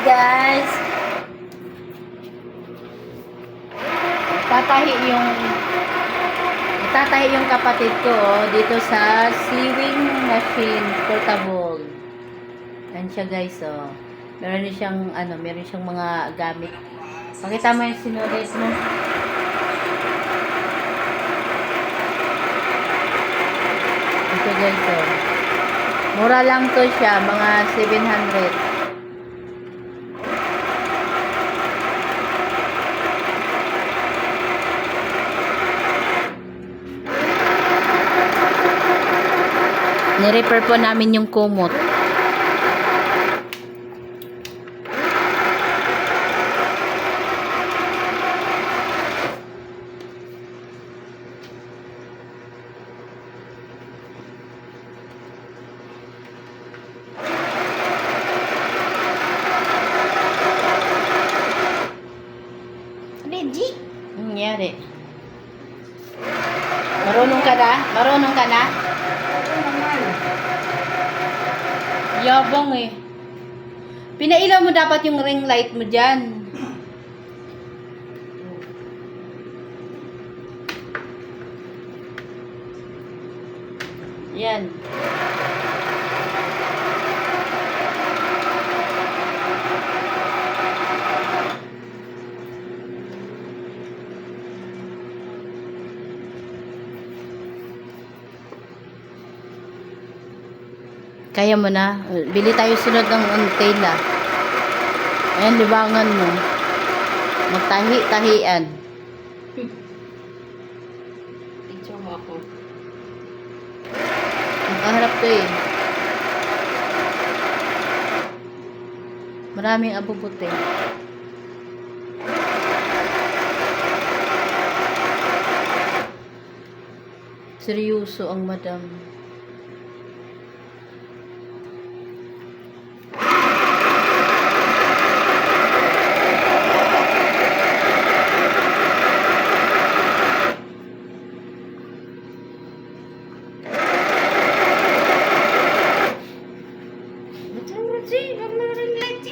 guys. Tatahi yung kapatid ko dito sa sewing machine portable. Yan siya guys Meron siyang mga gamit. Pakita mo yung sinulit mo. Ito guys Mura lang to siya, mga 700. Ni-repair po namin yung kumot. Legit. Nangyari. Marunong ka na? Marunong ka na? Yabang Pinailaw mo dapat yung ring light mo dyan. Yan. Kaya mo na. Bili tayo sunod ng antena. Ayan, libangan mo. Magtahi-tahian. Picture mo ako. Nakaharap to Maraming abubuti. Seryoso ang madam.